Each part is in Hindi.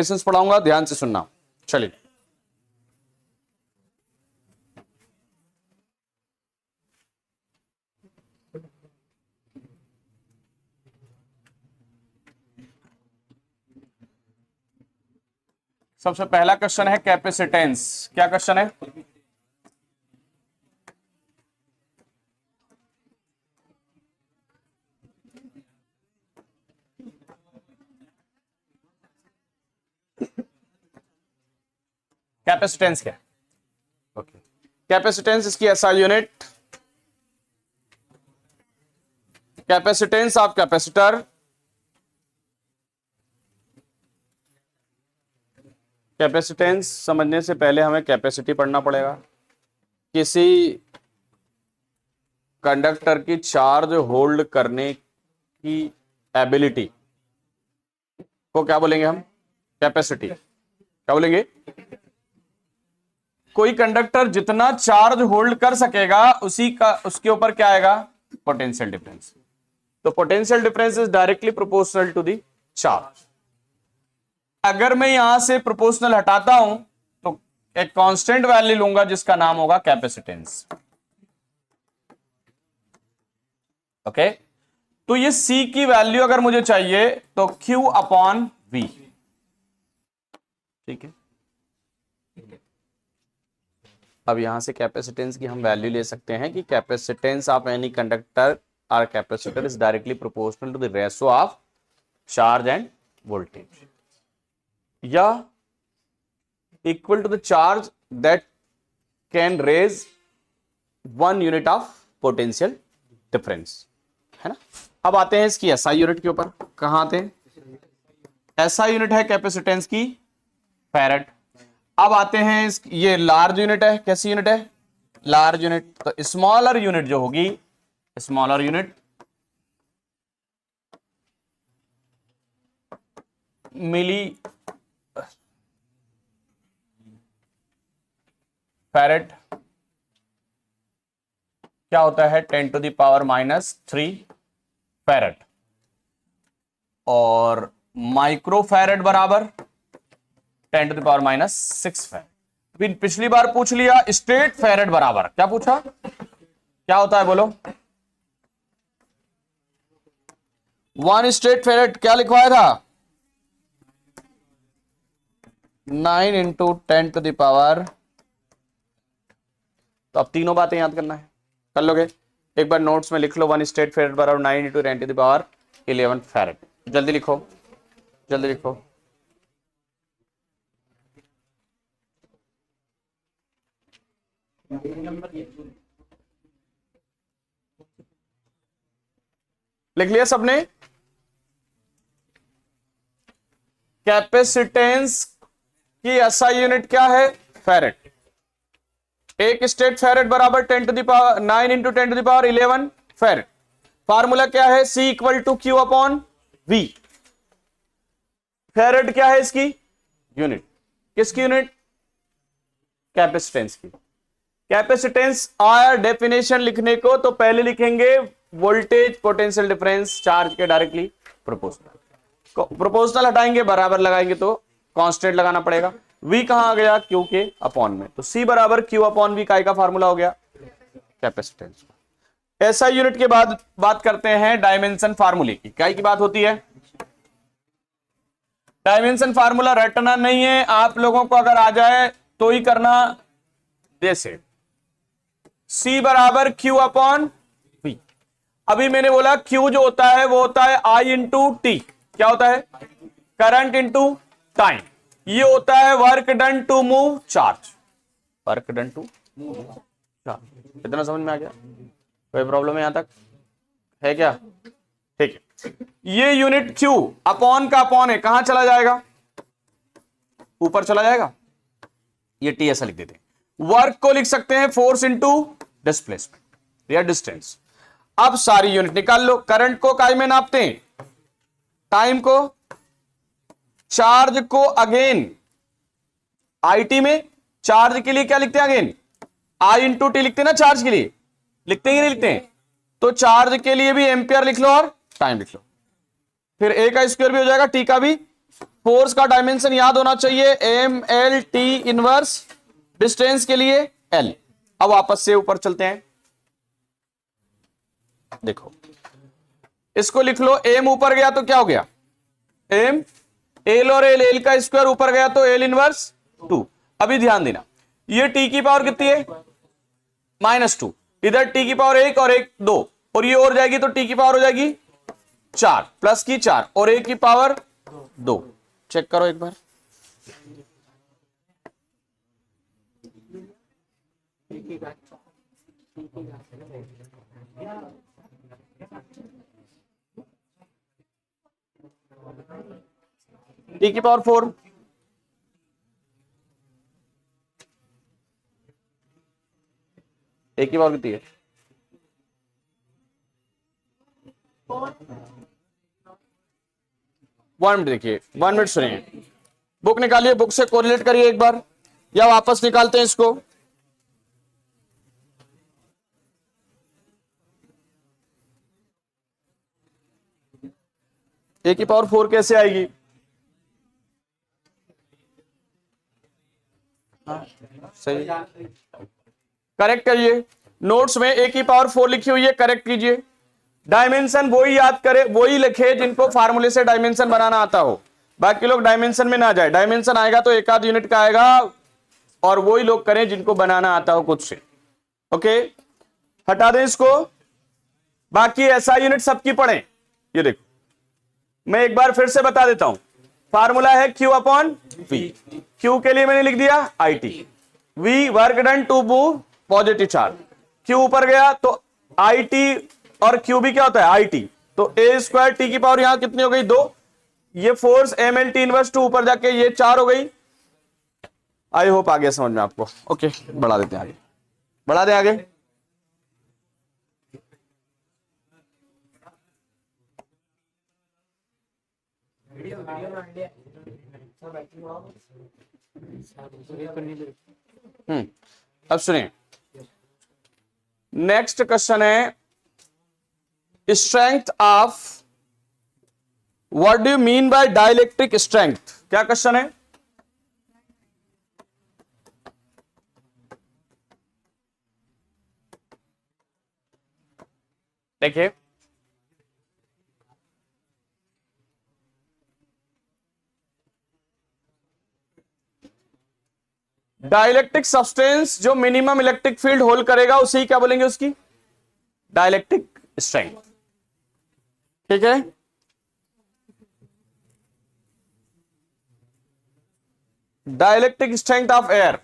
क्वेश्चंस पढ़ाऊंगा, ध्यान से सुनना। चलिए, सबसे पहला क्वेश्चन है कैपेसिटेंस। क्या क्वेश्चन है? कैपेसिटेंस क्या? ओके, कैपेसिटेंस इसकी SI unit, capacitance of capacitor, capacitance समझने से पहले हमें कैपेसिटी पढ़ना पड़ेगा। किसी कंडक्टर की चार्ज होल्ड करने की एबिलिटी को क्या बोलेंगे हम? कैपेसिटी। क्या बोलेंगे? कोई कंडक्टर जितना चार्ज होल्ड कर सकेगा उसके ऊपर क्या आएगा? Potential difference. तो potential difference is directly proportional to the charge. अगर मैं यहां से प्रोपोर्शनल हटाता हूं तो एक कांस्टेंट वैल्यू लूंगा जिसका नाम होगा कैपेसिटेंस। ओके, तो ये C की वैल्यू अगर मुझे चाहिए तो Q अपॉन V। ठीक है, अब यहां से कैपेसिटेंस की हम वैल्यू ले सकते हैं कि कैपेसिटेंस ऑफ एनी कंडक्टर और capacitor is directly proportional to the ratio of charge and voltage, या equal to the charge that can raise 1 unit of potential difference, है ना। अब आते हैं इसकी एसआई यूनिट के ऊपर। कहां आते हैं? एसआई यूनिट है कैपेसिटेंस की फैरेड। अब आते हैं ये लार्ज यूनिट है। कैसी यूनिट है? Large unit. तो स्मॉलर यूनिट जो होगी, स्मॉलर यूनिट मिली फैरेड। क्या होता है? 10 टू द पावर -3 फैरेड। और माइक्रो फैरेड बराबर 10 टू द पावर -6 फैरेड। पिछली बार पूछ लिया स्ट्रेट फैरेड बराबर, क्या पूछा? क्या होता है बोलो? 1 स्ट्रेट फैरेड क्या लिखवाया था? 9 इंटू 10 टू द पावर। तो अब तीनों बातें याद करना है, कर लोगे? एक बार नोट्स में लिख लो, 1 स्ट्रेट फैरेड बराबर 9 into 10 to the power 11 farad. जल्दी लिखो, जल्दी लिखो। लिख लिया सबने? कैपेसिटेंस की एसआई यूनिट क्या है? फैरेड। एक स्ट्रेट फैरेड बराबर 10 to the power 9 into 10 to the power 11 farad. Formula क्या है? C equal to Q upon V। Farad क्या है इसकी यूनिट? किसकी यूनिट? कैपेसिटेंस की। कैपेसिटेंस आया डेफिनेशन लिखने को तो पहले लिखेंगे वोल्टेज पोटेंशियल डिफरेंस चार्ज के डायरेक्टली प्रोपोर्शनल। प्रोपोर्शनल हटाएंगे, बराबर लगाएंगे तो कांस्टेंट लगाना पड़ेगा। V कहां आ गया? Q के अपॉन में। तो C बराबर Q अपॉन V का फार्मूला हो गया कैपेसिटेंस। ऐसा यूनिट के बाद बात करते हैं डायमेंशन फार्मूले की। क्या की बात होती है? डायमेंशन फार्मूला रटना नहीं है आप लोगों को, अगर आ जाए तो ही करना। जैसे C बराबर Q अपॉन V। अभी मैंने बोला Q जो होता है वो होता है I इंटू टी। क्या होता है? Current into time. ये होता है work done to move charge. Work done to move charge. इतना समझ में आ गया? कोई प्रॉब्लम है यहां तक? है क्या? ठीक है, ये यूनिट Q अपॉन का अपॉन है, कहां चला जाएगा? ऊपर चला जाएगा। ये T ऐसा लिख देते हैं। वर्क को लिख सकते हैं फोर्स इंटू डिस्प्लेसमेंट या डिस्टेंस। अब सारी यूनिट निकाल लो। करंट को काय में नापते हैं? टाइम को। चार्ज को अगेन IT में। चार्ज के लिए क्या लिखते हैं? अगेन I इंटू टी लिखते हैं ना चार्ज के लिए। लिखते हैं कि नहीं लिखते हैं? तो चार्ज के लिए भी एम्पियर लिख लो और टाइम लिख लो। फिर A का स्क्वायर भी हो जाएगा, T का भी फोर्स का डायमेंशन याद होना चाहिए, M L T inverse distance के लिए एल। अब वापस से ऊपर चलते हैं, देखो इसको लिख लो, एम ऊपर गया तो क्या हो गया, एम एल, और एल, एल का स्क्वायर ऊपर गया तो एल इनवर्स 2। अभी ध्यान देना, ये टी की पावर कितनी है, -2, इधर टी की पावर 1 और 1 2, और ये और जाएगी तो टी की पावर हो जाएगी 4, प्लस की 4 और 1 की पावर 2। चेक करो एक बार, टी की पावर 4, एक की पावर कितनी है, 1 मिनट देखिए, 1 मिनट सुनिए, बुक निकालिए, बुक से कोरिलेट करिए एक बार, या वापस निकालते हैं इसको। ए की पावर 4 कैसे आएगी, सही, करेक्ट करिए, नोट्स में ए की पावर 4 लिखी हुई है, करेक्ट कीजिए। डायमेंशन वही याद करे, वही लिखे जिनको फार्मूले से डायमेंशन बनाना आता हो, बाकी लोग डायमेंशन में ना जाए, डायमेंशन आएगा तो एक आध यूनिट का आएगा, और वही लोग करें जिनको बनाना आता हो खुद से। ओके, हटा दें इसको, बाकी ऐसा यूनिट सबकी पढ़े। ये देखो, मैं एक बार फिर से बता देता हूं, फार्मूला है Q अपॉन V, Q के लिए मैंने लिख दिया IT, V work done to move positive charge, Q ऊपर गया तो IT, और Q भी क्या होता है IT, तो a स्क्वायर टी की पावर यहां कितनी हो गई 2, ये force M L T inverse 2 ऊपर जाके ये 4 हो गई। आई होप आ गया समझ में आपको। ओके, बढ़ा देते हैं आगे, बढ़ा दें आगे। अब सुनिए, नेक्स्ट क्वेश्चन है strength of, what do you mean by dielectric strength, क्या क्वेश्चन है, देखिए डाइलेक्ट्रिक सब्सटेंस जो मिनिमम इलेक्ट्रिक फील्ड होल्ड करेगा उसे क्या बोलेंगे, उसकी डाइलेक्ट्रिक स्ट्रेंथ, ठीक है। Dielectric strength of air,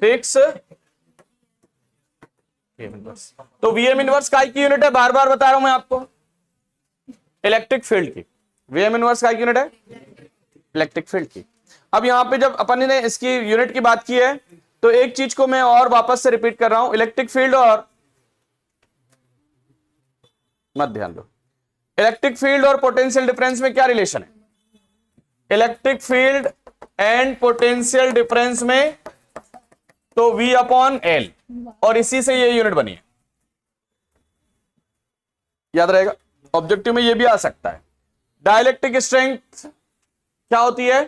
fix तो वीएम इनवर्स काय की यूनिट है, बार बार बता रहा हूं मैं आपको, इलेक्ट्रिक फील्ड की, वीएम इनवर्स काय की यूनिट है, इलेक्ट्रिक फील्ड की। अब यहां पे जब अपन ने इसकी यूनिट की बात की है तो एक चीज को मैं और वापस से रिपीट कर रहा हूं, इलेक्ट्रिक फील्ड और, मत ध्यान दो, इलेक्ट्रिक फील्ड और पोटेंशियल डिफरेंस में क्या रिलेशन है, electric field and potential difference में तो V अपॉन एल, और इसी से ये यूनिट बनी है, याद रहेगा, ऑब्जेक्टिव में ये भी आ सकता है। डाइलेक्ट्रिक स्ट्रेंथ क्या होती है,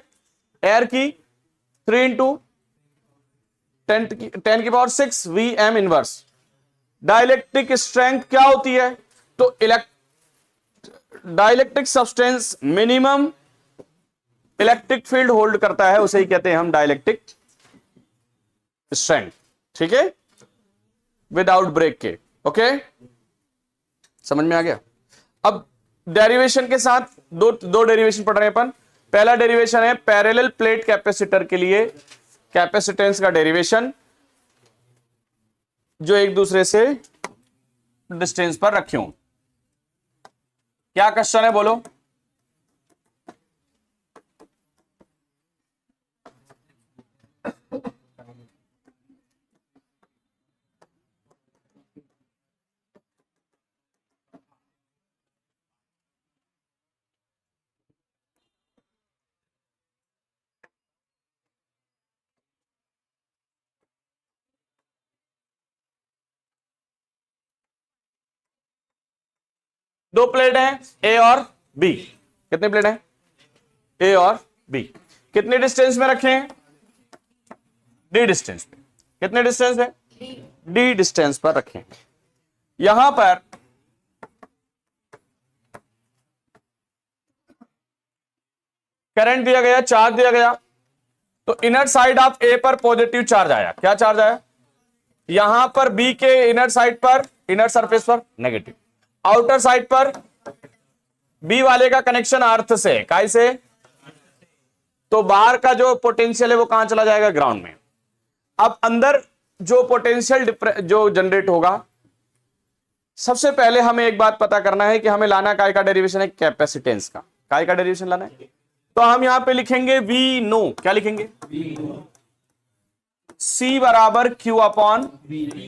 एयर की 3 इंटू 10 की power 6 VM inverse. Dielectric strength क्या होती है, तो dielectric substance minimum electric field hold करता है, उसे ही कहते हैं हम डाइलेक्ट्रिक स्ट्रेंथ, ठीक है, विदाउट ब्रेक के। ओके, समझ में आ गया। अब डेरिवेशन के साथ दो डेरिवेशन पढ़ रहे हैं अपन। पहला डेरिवेशन है पैरेलल प्लेट कैपेसिटर के लिए कैपेसिटेंस का डेरिवेशन, जो एक दूसरे से डिस्टेंस पर रखे हों। क्या क्वेश्चन है बोलो, दो प्लेट हैं ए और बी, कितने प्लेट हैं ए और बी, कितने डिस्टेंस में रखे हैं डी डिस्टेंस पे, कितने डिस्टेंस है डी डिस्टेंस पर रखें। यहां पर करंट दिया गया, चार्ज दिया गया, तो इनर साइड ऑफ ए पर पॉजिटिव चार्ज आया, क्या चार्ज आया, यहां पर बी के इनर साइड पर, इनर सरफेस पर नेगेटिव, आउटर साइड पर बी वाले का कनेक्शन अर्थ से, काय से, तो बाहर का जो पोटेंशियल है वो कहां चला जाएगा, ग्राउंड में। अब अंदर जो पोटेंशियल जो जनरेट होगा, सबसे पहले हमें एक बात पता करना है कि हमें लाना काय का डेरिवेशन है, कैपेसिटेंस का, काय का डेरिवेशन लाना है, तो हम यहां पे लिखेंगे वी नो, क्या लिखेंगे C बराबर Q अपॉन,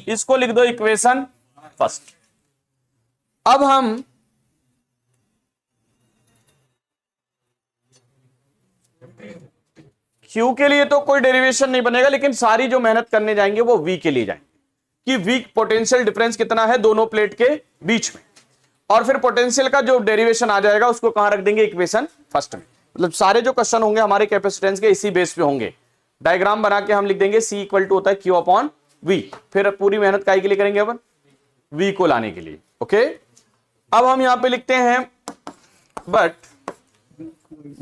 इसको लिख दो इक्वेशन फर्स्ट। अब हम Q के लिए तो कोई डेरिवेशन नहीं बनेगा, लेकिन सारी जो मेहनत करने जाएंगे वो V के लिए जाएंगे कि V पोटेंशियल डिफरेंस कितना है दोनों प्लेट के बीच में, और फिर पोटेंशियल का जो डेरिवेशन आ जाएगा उसको कहां रख देंगे, इक्वेशन फर्स्ट में। मतलब सारे जो क्वेश्चन होंगे हमारे कैपेसिटेंस के इसी बेस पे होंगे। डायग्राम बना के हम लिख देंगे C इक्वल टू होता है Q अपॉन V, फिर पूरी मेहनत काय के लिए करेंगे अपन, V को लाने के लिए। ओके, अब हम यहां पे लिखते हैं but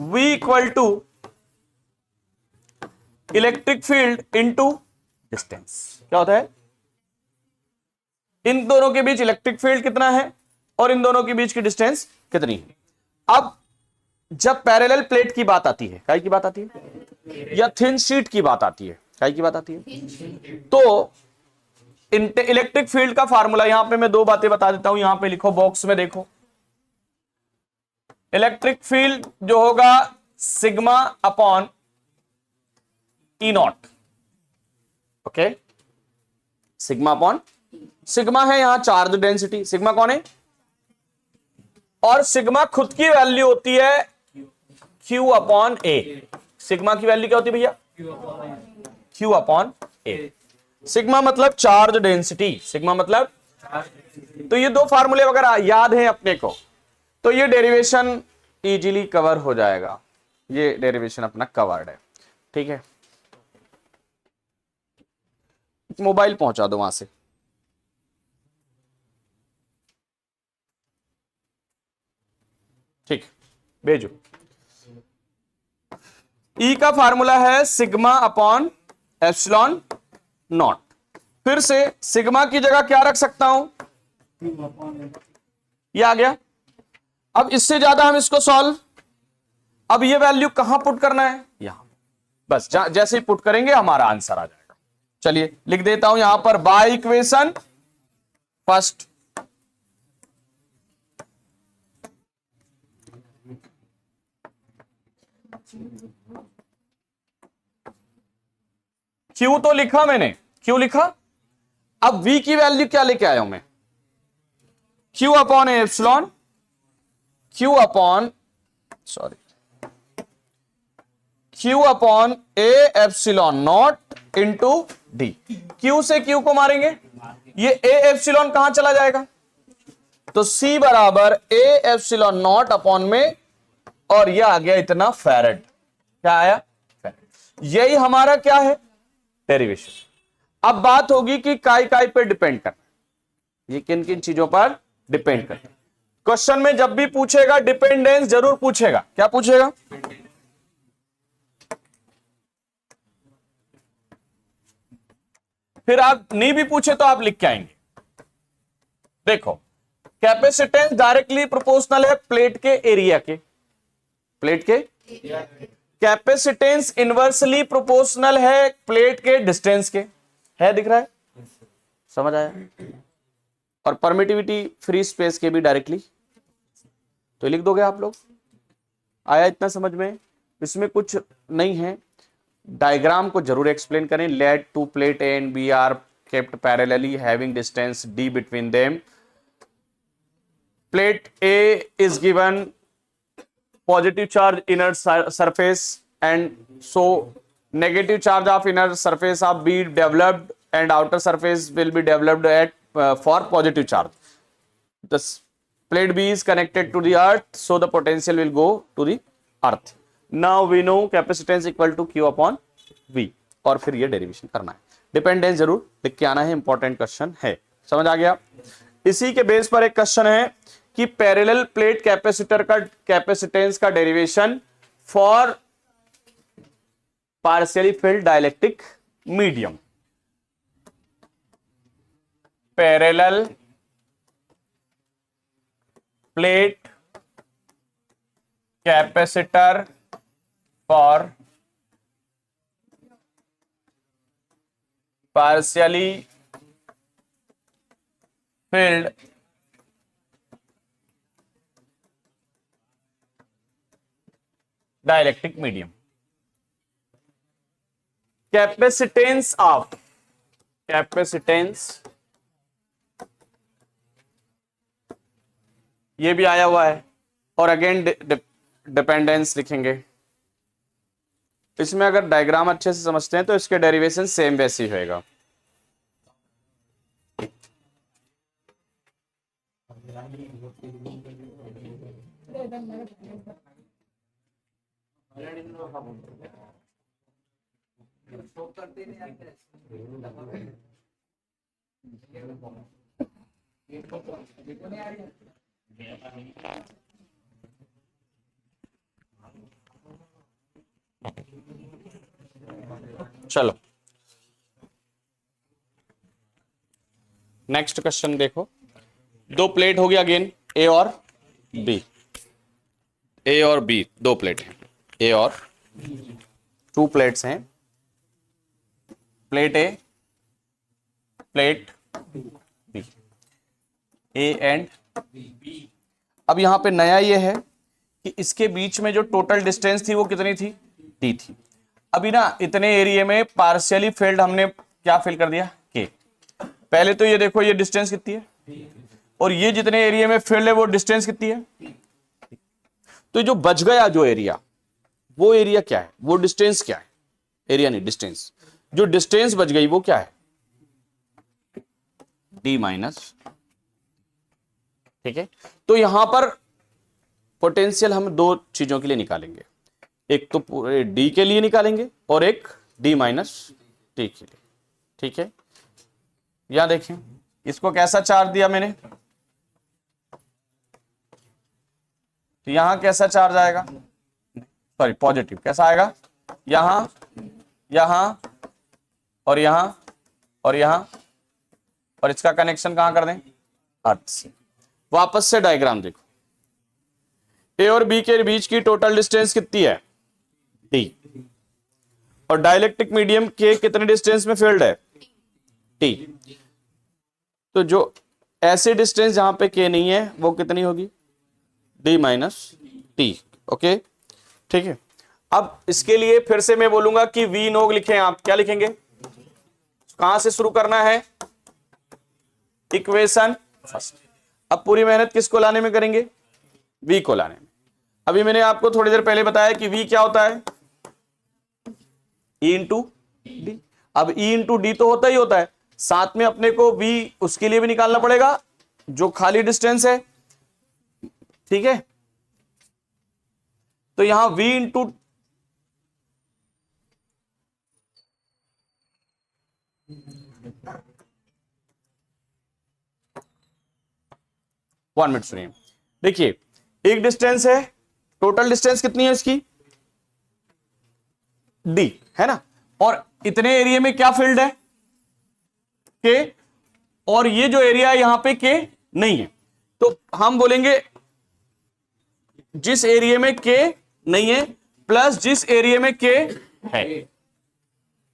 V equal to electric field into distance, क्या होता है, इन दोनों के बीच इलेक्ट्रिक फील्ड कितना है और इन दोनों के बीच की डिस्टेंस कितनी है। अब जब पैरेलल प्लेट की बात आती है, काय की बात आती है, या थिन शीट की बात आती है, काय की बात आती है, तो इलेक्ट्रिक फील्ड का फार्मूला, यहां पे मैं दो बातें बता देता हूं, यहां पे लिखो बॉक्स में, देखो इलेक्ट्रिक फील्ड जो होगा sigma upon E not, okay, sigma upon, sigma है यहां चार्ज डेंसिटी, सिग्मा कौन है, और सिग्मा खुद की वैल्यू होती है Q अपॉन ए, सिग्मा की वैल्यू क्या होती है भैया, Q अपॉन ए, सिग्मा मतलब चार्ज डेंसिटी, सिग्मा मतलब, तो ये दो फार्मूले वगैरह याद हैं अपने को, तो ये डेरिवेशन इजीली कवर हो जाएगा, ये डेरिवेशन अपना कवर्ड है। ठीक है, मोबाइल पहुंचा दो वहां से, ठीक, भेजो। E का फार्मूला है सिग्मा अपॉन एप्सिलॉन नॉट, फिर से सिग्मा की जगह क्या रख सकता हूं, ये आ गया। अब इससे ज्यादा हम इसको सॉल्व, अब ये वैल्यू कहां पुट करना है, यहां, बस जैसे ही पुट करेंगे हमारा आंसर आ जाएगा। चलिए लिख देता हूं यहां पर बाय इक्वेशन फर्स्ट, Q तो लिखा मैंने, Q लिखा, अब V की वैल्यू क्या लेके आया हूं मैं, Q upon epsilon, Q upon, sorry, Q upon A epsilon not into D, Q से Q को मारेंगे, ये ए एप्सिलॉन कहां चला जाएगा, तो C बराबर ए एप्सिलॉन नॉट अपॉन में, और यह आ गया इतना फैरेड, क्या आया फैरेड, यही हमारा क्या है डेरिवेशन। अब बात होगी कि काय काय पे डिपेंड करना, ये किन किन चीजों पर डिपेंड करना। क्वेश्चन में जब भी पूछेगा डिपेंडेंस जरूर पूछेगा, क्या पूछेगा, फिर आप नहीं भी पूछे तो आप लिख के आएंगे। देखो कैपेसिटेंस डायरेक्टली प्रोपोर्शनल है प्लेट के एरिया के, प्लेट के, कैपेसिटेंस इनवर्सली प्रोपोर्शनल है प्लेट के डिस्टेंस के, है दिख रहा है, समझ आया, और परमिटिविटी फ्री स्पेस के भी डायरेक्टली, तो लिख दोगे आप लोग, आया इतना समझ में, इसमें कुछ नहीं है। डायग्राम को जरूर एक्सप्लेन करें, let two plate A and B are kept parallelly having distance D between them, plate A is given positive charge inner surface and so negative charge of inner surface of B developed and outer surface will be developed at for positive charge. The plate B is connected to the earth, so the potential will go to the earth. Now we know capacitance equal to Q upon V, और फिर ये डेरिवेशन करना है। डिपेंडेंस जरूर लिख के आना है, इंपॉर्टेंट क्वेश्चन है, समझ आ गया। इसी के बेस पर एक क्वेश्चन है कि पैरेलल प्लेट कैपेसिटर का कैपेसिटेंस का derivation for partially field dielectric medium. Parallel plate capacitor for partially filled dielectric medium, capacitance ये भी आया हुआ है, और अगेन डिपेंडेंस लिखेंगे। इसमें अगर डायग्राम अच्छे से समझते हैं तो इसके डेरिवेशन सेम वैसे ही होएगा। चलो नेक्स्ट क्वेश्चन देखो। दो प्लेट हो गया अगेन, ए और बी। ए और बी दो प्लेट हैं, ए और टू प्लेट्स हैं, plate A plate B, A and B. अब यहां पे नया ये है कि इसके बीच में जो टोटल डिस्टेंस थी वो कितनी थी, टी थी। अभी ना इतने एरिया में पार्शियली फिल्ड हमने क्या फिल कर दिया, के। पहले तो ये देखो ये डिस्टेंस कितनी है, और ये जितने एरिया में फिल्ड है वो डिस्टेंस कितनी है। तो जो बच गया जो एरिया, वो एरिया क्या है, वो डिस्टेंस क्या है, एरिया नहीं डिस्टेंस। जो डिस्टेंस बच गई वो क्या है, डी माइनस, ठीक है। तो यहां पर पोटेंशियल हम दो चीजों के लिए निकालेंगे, एक तो पूरे डी के लिए निकालेंगे और एक डी माइनस टी के लिए, ठीक है। यहां देखें इसको कैसा चार्ज दिया मैंने, तो यहां कैसा चार्ज आएगा, सॉरी पॉजिटिव, कैसा आएगा, यहां यहां और यहां और यहां, और इसका कनेक्शन कहां कर दें, अर्थ से। वापस से डायग्राम देखो, ए और बी के बीच की टोटल डिस्टेंस कितनी है, टी, और डाइलेक्ट्रिक मीडियम के कितने डिस्टेंस में फील्ड है, टी। तो जो ऐसे डिस्टेंस जहां पे के नहीं है वो कितनी होगी, डी माइनस टी, ओके, ठीक है। अब इसके लिए फिर से मैं बोलूंगा कि वी नोग लिखें, आप क्या लिखेंगे, कहां से शुरू करना है, इक्वेशन फर्स्ट। अब पूरी मेहनत किसको लाने में करेंगे, वी को लाने में। अभी मैंने आपको थोड़ी देर पहले बताया कि वी क्या होता है, ई इंटू डी। अब ई इंटू डी तो होता ही होता है, साथ में अपने को वी उसके लिए भी निकालना पड़ेगा जो खाली डिस्टेंस है, ठीक है। तो यहां v इंटू वन मिनट सुनिए, देखिए एक डिस्टेंस है, टोटल डिस्टेंस कितनी है इसकी, d है ना, और इतने एरिया में क्या फील्ड है, के, और ये जो एरिया है यहां पे के नहीं है। तो हम बोलेंगे जिस एरिया में के नहीं है प्लस जिस एरिया में के है,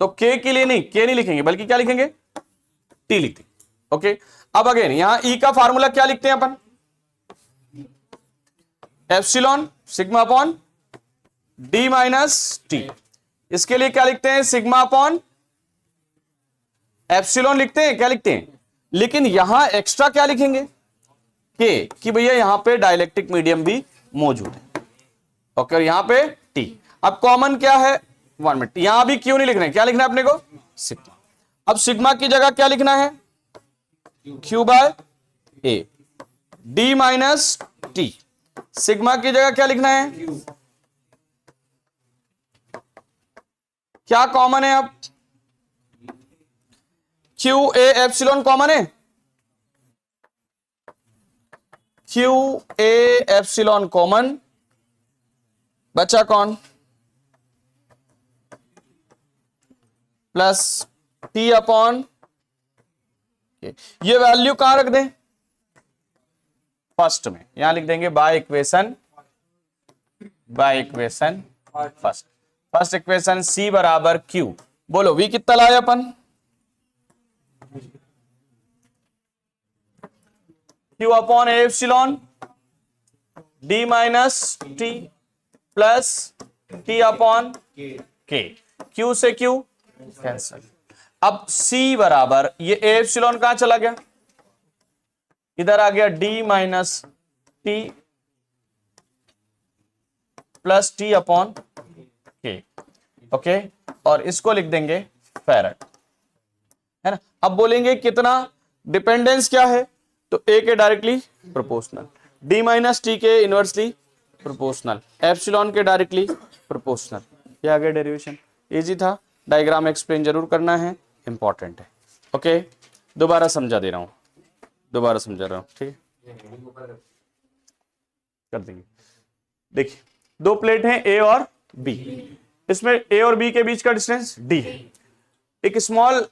तो के के लिए नहीं, के नहीं लिखेंगे बल्कि क्या लिखेंगे, टी लिखते, ओके। अब अगेन यहां ई का फार्मूला क्या लिखते हैं अपन, epsilon sigma upon D minus T. इसके लिए क्या लिखते हैं, सिग्मा अपॉन एप्सिलॉन लिखते हैं, क्या लिखते हैं, लेकिन यहां एक्स्ट्रा क्या लिखेंगे, के, कि भैया यहां पे डाइलेक्ट्रिक मीडियम भी मौजूद है, ओके, और यहां पे टी। अब कॉमन क्या है, 1 मिनट, यहां भी क्यों नहीं लिखना है, क्या लिखना है अपने को, सिग्मा। अब सिग्मा की जगह क्या लिखना है, Q by A, D minus T. Sigma की जगह क्या लिखना है? क्या कॉमन है अब? क्यू ए एप्सिलॉन कॉमन है। क्यू ए एप्सिलॉन कॉमन, बचा कौन? प्लस टी अपॉन, ये वैल्यू कहां रख दें? फर्स्ट में, यहां लिख देंगे by equation first equation C बराबर क्यू। बोलो वी कितना लाए अपन? Q upon epsilon D minus T plus T upon K. Q से क्यू कैंसल। अब सी बराबर, ये एप्सिलॉन कहां चला गया? इधर आ गया D minus T plus T upon के। ओके, और इसको लिख देंगे फैरेड, है ना। अब बोलेंगे कितना डिपेंडेंस क्या है? तो ए के directly proportional, D minus T के इनवर्सली प्रोपोर्शनल, एप्सिलॉन के डायरेक्टली प्रोपोर्शनल। ये आ गया डेरिवेशन। इजी था, डायग्राम एक्सप्लेन जरूर करना है, इंपॉर्टेंट है। ओके, दोबारा समझा दे रहा हूं, ठीक है, कर देंगे। देखिए, दो प्लेट हैं ए और बी, इसमें ए और बी के बीच का डिस्टेंस डी है। एक स्मॉल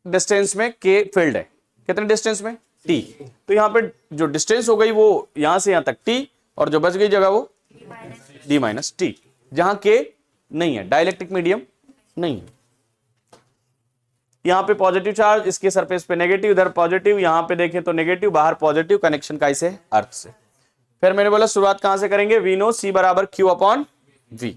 डिस्टेंस में के फील्ड है, कितने डिस्टेंस में? टी। तो यहां पे जो डिस्टेंस हो गई वो यहां से यहां तक टी, और जो बच गई जगह वो डी माइनस टी, जहां के नहीं है, डाइलेक्ट्रिक मीडियम नहीं है। यहां पे पॉजिटिव चार्ज, इसके सरफेस पे नेगेटिव, इधर पॉजिटिव, यहां पे देखें तो नेगेटिव, बाहर पॉजिटिव, कनेक्शन का इसे अर्थ से। फिर मैंने बोला शुरुआत कहां से करेंगे? वी नो सी बराबर क्यू अपॉन वी।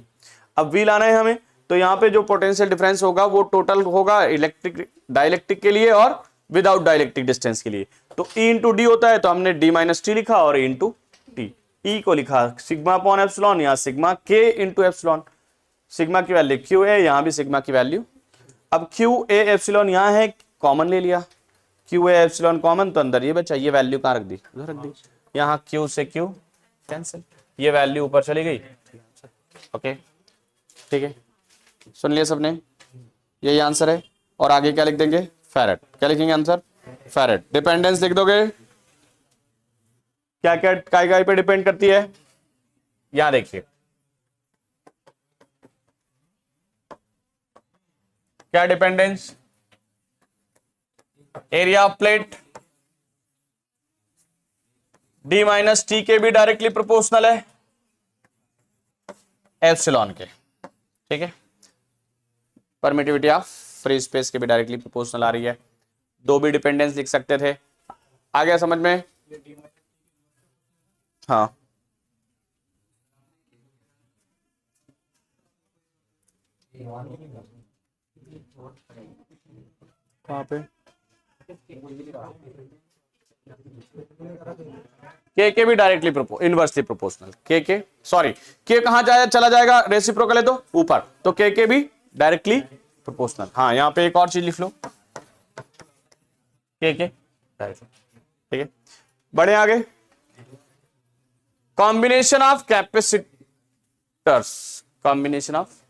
अब वी लाना है हमें, तो यहां पे जो पोटेंशियल डिफरेंस होगा वो टोटल होगा इलेक्ट्रिक डाइलेक्ट्रिक के लिए और विदाउट डाइलेक्ट्रिक डिस्टेंस के लिए। तो ई इंटू डी होता है, तो हमने डी माइनस टी लिखा और ई इंटू टी। ई को लिखा सिग्मा अपॉन एप्सिलॉन, यहां सिग्मा के इंटू एप्सिलॉन। सिग्मा की वैल्यू क्यू है, यहां भी सिग्मा की वैल्यू। अब क्यू ए एप्सिलॉन यहां है, कॉमन ले लिया, क्यू ए एप्सिलॉन कॉमन, तो अंदर ये बचा, ये वैल्यू कहां रख दी? उधर रख दी। यहां क्यू से क्यू कैंसिल, ये वैल्यू ऊपर चली गई। ओके, ठीक है, सुन लिया सबने, यही आंसर है। और आगे क्या लिख देंगे? फैरेड। क्या लिखेंगे आंसर? फैरेड। डिपेंडेंस लिख दोगे, क्या क्या काय पे डिपेंड करती है? यहां देखिए, क्या dependence? Area of plate D minus T के भी डायरेक्टली प्रोपोर्शनल है एप्सिलॉन के, ठीक है। परमिटिविटी ऑफ फ्री स्पेस के भी डायरेक्टली प्रोपोर्शनल आ रही है। दो भी डिपेंडेंस लिख सकते थे। आ गया समझ में? हाँ, कहां पे? के भी डायरेक्टली इनवर्सली प्रोपोर्शनल। के सॉरी, के कहां चला जाएगा? रेसिप्रोकल है तो ऊपर, तो के भी डायरेक्टली प्रोपोर्शनल। हाँ, यहां पे एक और चीज लिख लो, के डायरेक्टली, ठीक है। बढ़े आगे, combination of capacitors, combination of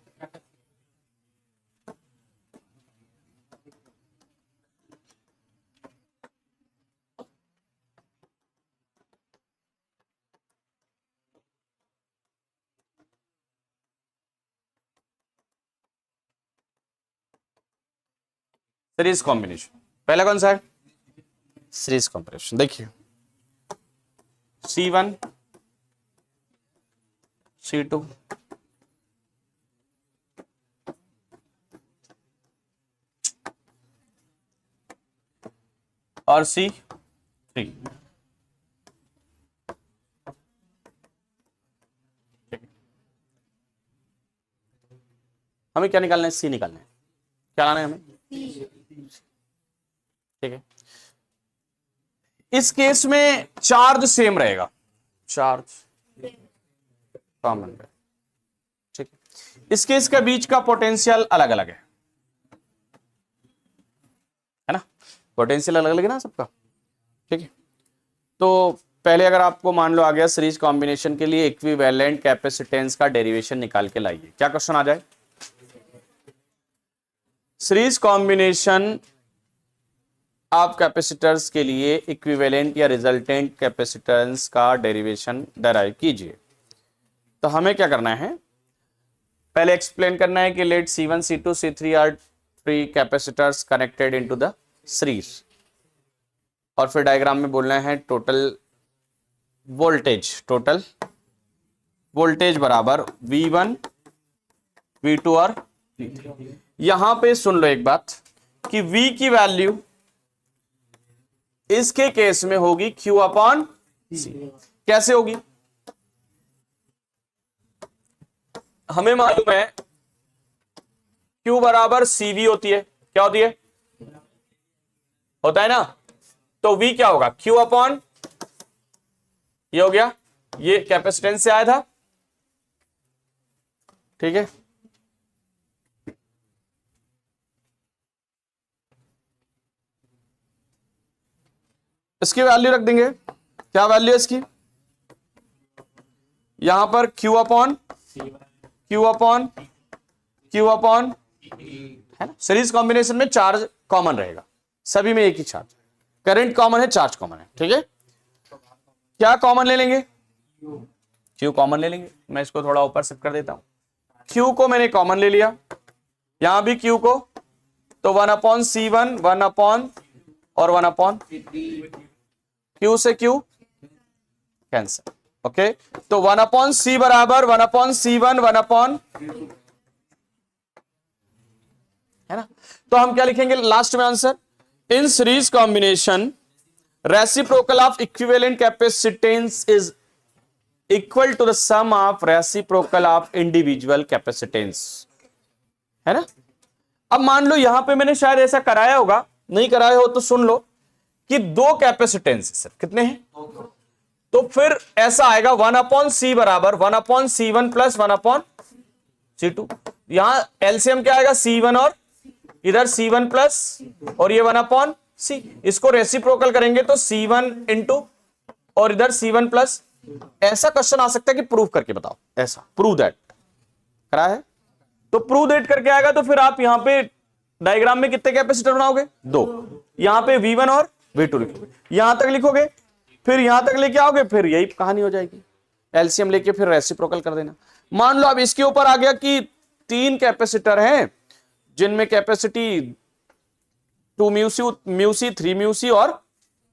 series combination. पहला कौन सा है? Series combination. देखिए, C1 C2 और C3। हमें क्या निकालना है? C निकालना है। क्या लाना है हमें? ठीक है। इस केस में चार्ज सेम रहेगा, चार्ज कॉमन है, ठीक है। इस केस का बीच का पोटेंशियल अलग अलग है ना, पोटेंशियल अलग अलग है ना सबका, ठीक है। तो पहले अगर आपको मान लो आ गया सीरीज कॉम्बिनेशन के लिए इक्विवेलेंट कैपेसिटेंस का डेरिवेशन निकाल के लाइए, क्या क्वेश्चन आ जाए? सीरीज कॉम्बिनेशन आप कैपेसिटर्स के लिए इक्विवेलेंट या रिजल्टेंट कैपेसिटेंस का डेरिवेशन डराइव कीजिए। तो हमें क्या करना है, पहले एक्सप्लेन करना है कि let C1 C2 C3 are 3 capacitors connected into the series, और फिर डायग्राम में बोलना है टोटल वोल्टेज बराबर V1 V2 और V3। यहां पे सुन लो एक बात कि V की वैल्यू इसके केस में होगी Q अपॉन C। कैसे होगी? हमें मालूम है Q बराबर CV होती है, क्या होती है? होता है ना। तो V क्या होगा? Q अपॉन, ये हो गया, ये कैपेसिटेंस से आया था, ठीक है। इसकी वैल्यू रख देंगे, क्या वैल्यू है इसकी? यहां पर Q अपॉन है ना। सीरीज कॉम्बिनेशन में चार्ज कॉमन रहेगा, सभी में एक ही चार्ज, करंट कॉमन है, चार्ज कॉमन है, ठीक है। क्या कॉमन ले लेंगे? Q कॉमन ले लेंगे। मैं इसको थोड़ा ऊपर शिफ्ट कर देता हूं। Q को मैंने कॉमन ले लिया, यहां भी Q को, तो 1 अपॉन C1, 1 अपॉन और 1 अपॉन Q से Q कैंसिल, ओके। तो 1 अपॉन C बराबर 1 अपॉन C1 1 अपॉन, है ना। तो हम क्या लिखेंगे लास्ट में answer? In series combination reciprocal of equivalent capacitance is equal to the sum of reciprocal of individual capacitance, है ना। अब मान लो यहां पे मैंने शायद ऐसा कराया होगा, नहीं कराया हो तो सुन लो कि दो कैपेसिटेंस सर कितने हैं, तो फिर ऐसा आएगा 1 अपॉन C बराबर 1 upon C1 plus 1 upon C2। यहां एलसीएम क्या आएगा? C1 और इधर C1 प्लस और ये 1 अपॉन C। इसको रेसिप्रोकल करेंगे तो C1 इंटू और इधर C1 प्लस। ऐसा क्वेश्चन आ सकता है कि प्रूव करके बताओ, ऐसा प्रूव दैट करा है, तो प्रूव दैट करके आएगा। तो फिर आप यहां पे डायग्राम में कितने कैपेसिटर बनाओगे? 2। यहां पे V1 और V2 लिखोगे, यहां तक लिखोगे, फिर यहां तक लेके आओगे, फिर यही कहानी हो जाएगी, एलसीएम लेके फिर रेसिप्रोकल कर देना। मान लो अब इसके ऊपर आ गया कि 3 कैपेसिटर हैं जिनमें capacity 2 mu C 3 mu C और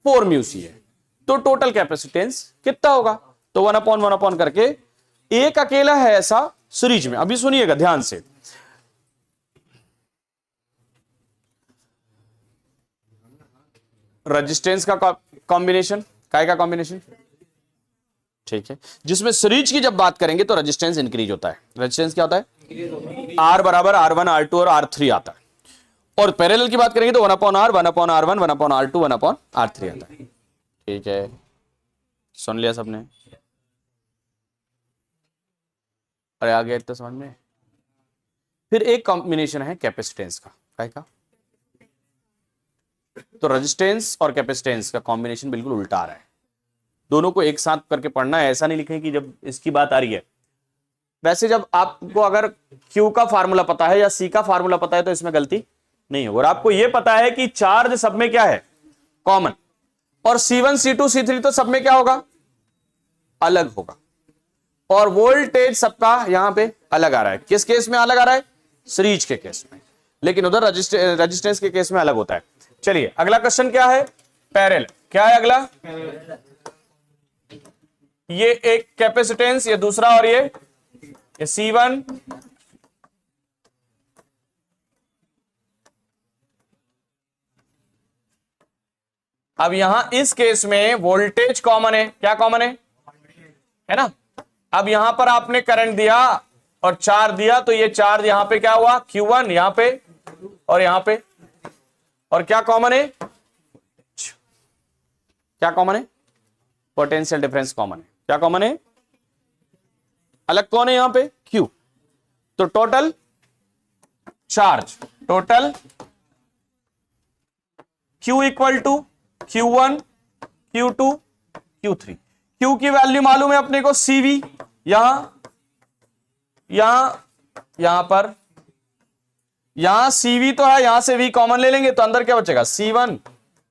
4 म्यू सी है, तो टोटल कैपेसिटेंस कितना होगा? तो 1 अपॉन करके, एक अकेला है ऐसा सीरीज में। अभी सुनिएगा ध्यान से, रेजिस्टेंस का कॉम्बिनेशन, काय का कॉम्बिनेशन, ठीक है, जिसमें सीरीज की जब बात करेंगे तो रेजिस्टेंस इंक्रीज होता है। रेजिस्टेंस क्या होता है? R बराबर R1 R2 और R3 आता है। और पैरेलल की बात करेंगे तो 1 upon R 1 upon R1 1 upon R2 1 upon R3 आता है, ठीक है। सुन लिया सबने? अरे आ गया इतना समझ में। फिर एक कॉम्बिनेशन है कैपेसिटेंस का, काय का? तो रेजिस्टेंस और कैपेसिटेंस का कॉम्बिनेशन बिल्कुल उल्टा आ रहा है, दोनों को एक साथ करके पढ़ना है। ऐसा नहीं लिखें कि जब इसकी बात आ रही है, वैसे जब आपको अगर Q का फार्मूला पता है या C का फार्मूला पता है तो इसमें गलती नहीं होगी। और आपको यह पता है कि चार्ज सब में क्या है? कॉमन। और C1 C2 C3 तो सब में क्या होगा? अलग होगा। और वोल्टेज सबका यहां पे अलग आ रहा है। किस केस में अलग आ रहा है? सीरीज के केस में, लेकिन उधर रेजिस्टेंस के केस में अलग होता है। चलिए अगला क्वेश्चन क्या है? पैरेलल। क्या है अगला? ये एक कैपेसिटेंस, ये दूसरा, और ये C1 अब यहां इस केस में वोल्टेज कॉमन है। क्या कॉमन है ना। अब यहां पर आपने करंट दिया और चार्ज दिया, तो ये चार्ज यहां पे क्या हुआ? Q1 यहां पे और यहां पे। और क्या कॉमन है? क्या कॉमन है? पोटेंशियल डिफरेंस कॉमन है। क्या कॉमन है? अलग कौन है यहां पे? Q। तो total charge, total Q equal to Q1 Q2 Q3। Q की वैल्यू मालूम है अपने को, CV, यहां पर, यहां CV तो है, यहां से V कॉमन ले लेंगे तो अंदर क्या बचेगा, C1,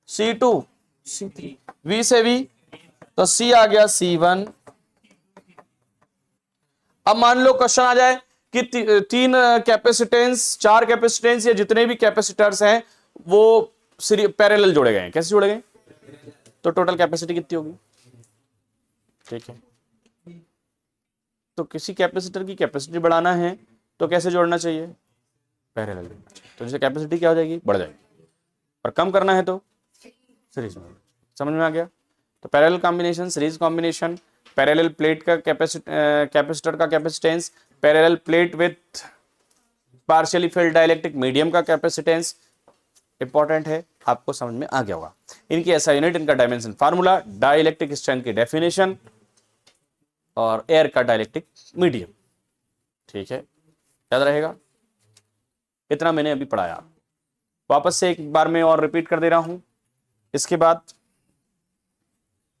C2, C3, V से V तो C आ गया C1। अब मान लो क्वेश्चन आ जाए कि तीन कैपेसिटेंस, चार कैपेसिटेंस या जितने भी कैपेसिटर्स हैं वो पैरेलल जोड़े गए हैं। कैसे जोड़े गए, तो टोटल कैपेसिटी कितनी होगी, ठीक है। तो किसी कैपेसिटर की कैपेसिटी बढ़ाना है तो कैसे जोड़ना चाहिए, पैरेलल जोड़ना चाहिए। तो जैसे कैपेसिटी क्या हो जाएगी, बढ़ जाएगी, और कम करना है तो सीरीज में। समझ में आ गया। तो parallel combination, series combination, parallel plate का कैपेसिटर का capacitance, parallel plate with partially field dielectric medium का कैपेसिटेंस इंपॉर्टेंट है, आपको समझ में आ गया होगा। इनकी ऐसा यूनिट, इनका डायमेंशन फार्मूला, डाइलेक्ट्रिक स्ट्रेंथ की डेफिनेशन और एयर का डाइलेक्ट्रिक मीडियम, ठीक है, याद रहेगा। इतना मैंने अभी पढ़ाया, वापस से एक बार मैं और रिपीट कर दे रहा हूं। इसके बाद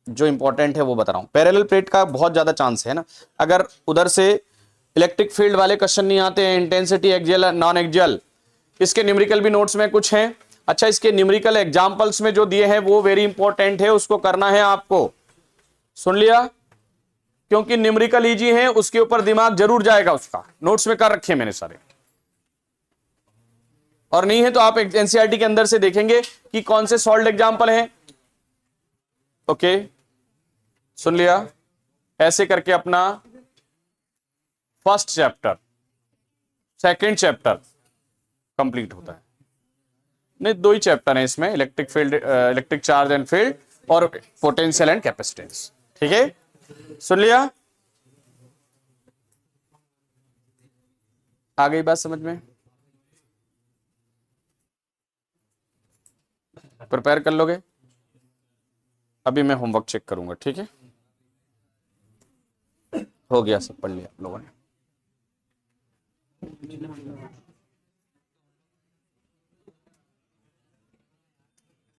जो इंपॉर्टेंट है वो बता रहा हूं। पैरेलल प्लेट का बहुत ज्यादा चांस है ना, अगर उधर से इलेक्ट्रिक फील्ड वाले क्वेश्चन नहीं आते हैं, इंटेंसिटी एक्सियल नॉन एक्सियल, इसके न्यूमेरिकल भी नोट्स में कुछ हैं। अच्छा, इसके न्यूमेरिकल एग्जांपल्स में जो दिए हैं वो वेरी इंपॉर्टेंट है, उसको करना है आपको, सुन लिया, क्योंकि न्यूमेरिकल इजी है, उसके ऊपर दिमाग जरूर जाएगा, उसका नोट्स में कर रखे मैंने सारे। और नहीं है तो आप एनसीईआरटी के अंदर से देखेंगे कि कौन से सॉल्व एग्जांपल हैं। ओके, सुन लिया। ऐसे करके अपना first chapter, second chapter complete होता है। नहीं, दो ही चैप्टर है इसमें, electric field, electric charge and field और पोटेंशियल एंड कैपेसिटेंस, ठीक है। सुन लिया, आ गई बात समझ में, प्रिपेयर कर लोगे। अभी मैं होमवर्क चेक करूंगा, ठीक है। हो गया, सब पढ़ लिया आप लोगों ने।